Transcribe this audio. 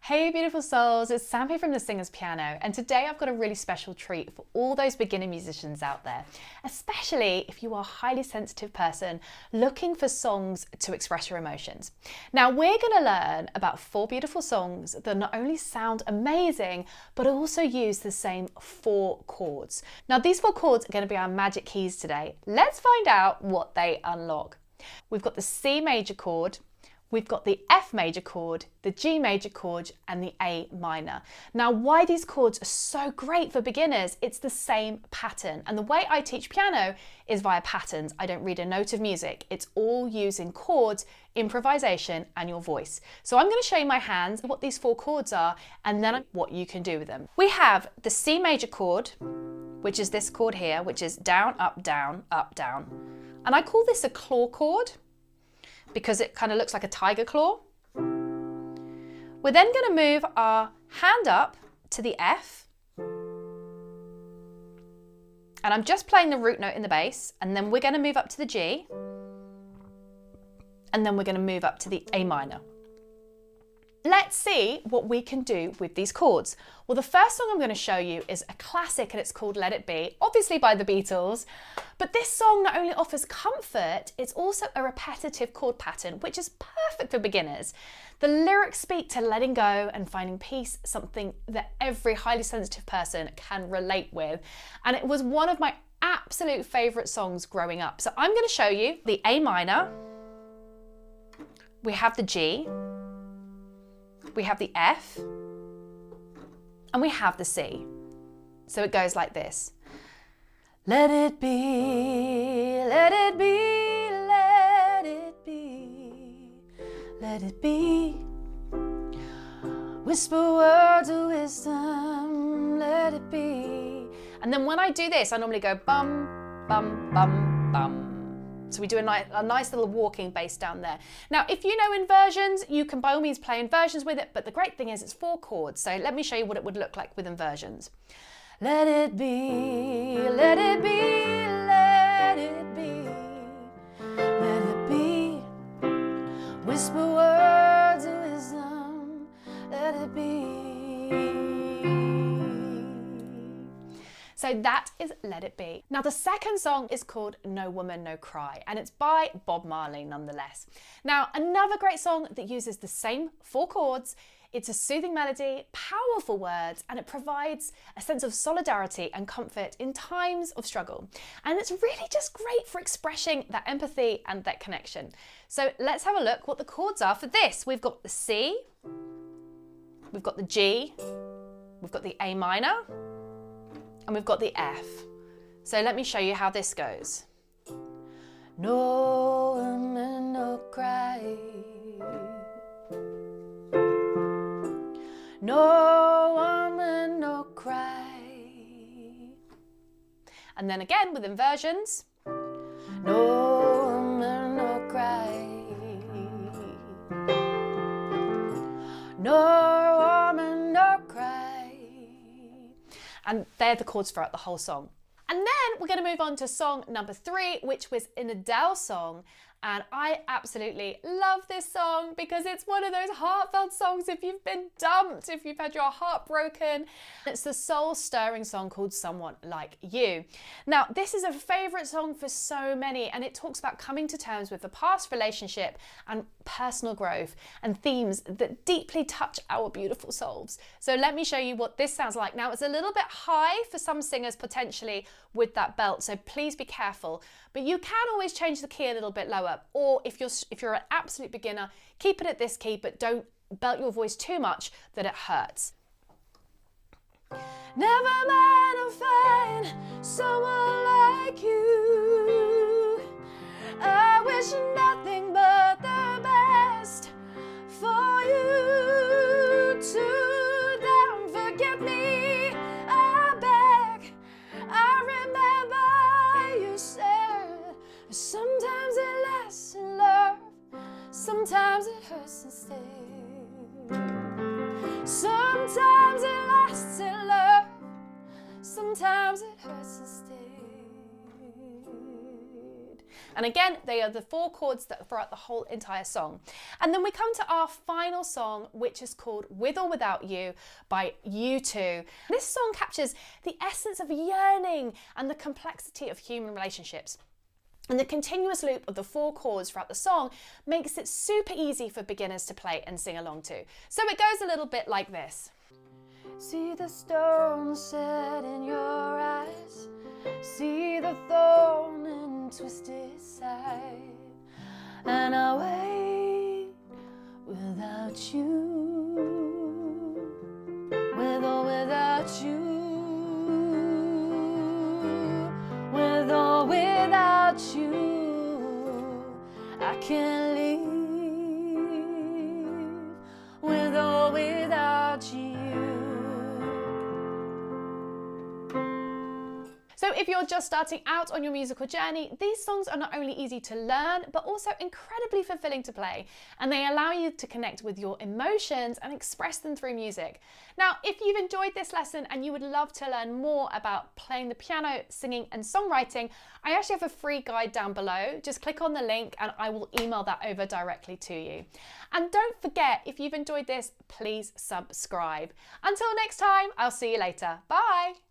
Hey beautiful souls, it's Sam here from The Singer's Piano, and today I've got a really special treat for all those beginner musicians out there, especially if you are a highly sensitive person looking for songs to express your emotions. Now we're going to learn about 4 beautiful songs that not only sound amazing, but also use the same 4 chords. Now these 4 chords are going to be our magic keys today. Let's find out what they unlock. We've got the C major chord, we've got the F major chord, the G major chord, and the A minor. Now, why these chords are so great for beginners, it's the same pattern. And the way I teach piano is via patterns. I don't read a note of music. It's all using chords, improvisation, and your voice. So I'm going to show you my hands, what these 4 chords are, and then what you can do with them. We have the C major chord, which is this chord here, which is down, up, down, up, down. And I call this a claw chord, because it kind of looks like a tiger claw. We're then going to move our hand up to the F. And I'm just playing the root note in the bass. And then we're going to move up to the G. And then we're going to move up to the A minor. Let's see what we can do with these chords. Well, the first song I'm going to show you is a classic and it's called Let It Be, obviously by the Beatles. But this song not only offers comfort, it's also a repetitive chord pattern, which is perfect for beginners. The lyrics speak to letting go and finding peace, something that every highly sensitive person can relate with. And it was one of my absolute favourite songs growing up. So I'm going to show you the A minor, we have the G, we have the F, and we have the C. So it goes like this. Let it be, let it be, let it be, let it be. Whisper words of wisdom, let it be. And then when I do this, I normally go bum, bum, bum, bum. So we do a nice little walking bass down there. Now, if you know inversions, you can by all means play inversions with it, but the great thing is it's 4 chords. So let me show you what it would look like with inversions. Let it be, let it be, let it be, let it be. Whisper words of wisdom, let it be. So that is Let It Be. Now the second song is called No Woman, No Cry, and it's by Bob Marley nonetheless. Now another great song that uses the same 4 chords. It's a soothing melody, powerful words, and it provides a sense of solidarity and comfort in times of struggle. And it's really just great for expressing that empathy and that connection. So let's have a look what the chords are for this. We've got the C, we've got the G, we've got the A minor, and we've got the F. So let me show you how this goes. No woman, no cry. No woman, no cry. And then again with inversions. No woman, no cry. No woman, no cry. And they're the chords throughout the whole song. And then we're going to move on to song number 3, which was an Adele song. And I absolutely love this song because it's one of those heartfelt songs if you've been dumped, if you've had your heart broken. It's the soul-stirring song called Someone Like You. Now, this is a favourite song for so many, and it talks about coming to terms with the past relationship and personal growth and themes that deeply touch our beautiful souls. So let me show you what this sounds like. Now, it's a little bit high for some singers potentially with that belt, so please be careful. But you can always change the key a little bit lower, or if you're an absolute beginner, keep it at this key, but don't belt your voice too much that it hurts. Never mind, I'll find someone like you. I wish nothing but the best for you. To don't forget me, I beg. I remember you said sometimes it lasts in love, sometimes it hurts instead. Sometimes it lasts in love, sometimes it hurts instead. And again, they are the 4 chords that throughout the whole entire song. And then we come to our final song, which is called With or Without You by U2. This song captures the essence of yearning and the complexity of human relationships. And the continuous loop of the 4 chords throughout the song makes it super easy for beginners to play and sing along to. So it goes a little bit like this. See the stones set in your eyes, see the thorn and twisted side, and I wait without you, with or without you, with or without you, I can't leave, with or without you. So if you're just starting out on your musical journey, these songs are not only easy to learn, but also incredibly fulfilling to play. And they allow you to connect with your emotions and express them through music. Now, if you've enjoyed this lesson and you would love to learn more about playing the piano, singing and songwriting, I actually have a free guide down below. Just click on the link and I will email that over directly to you. And don't forget, if you've enjoyed this, please subscribe. Until next time, I'll see you later. Bye.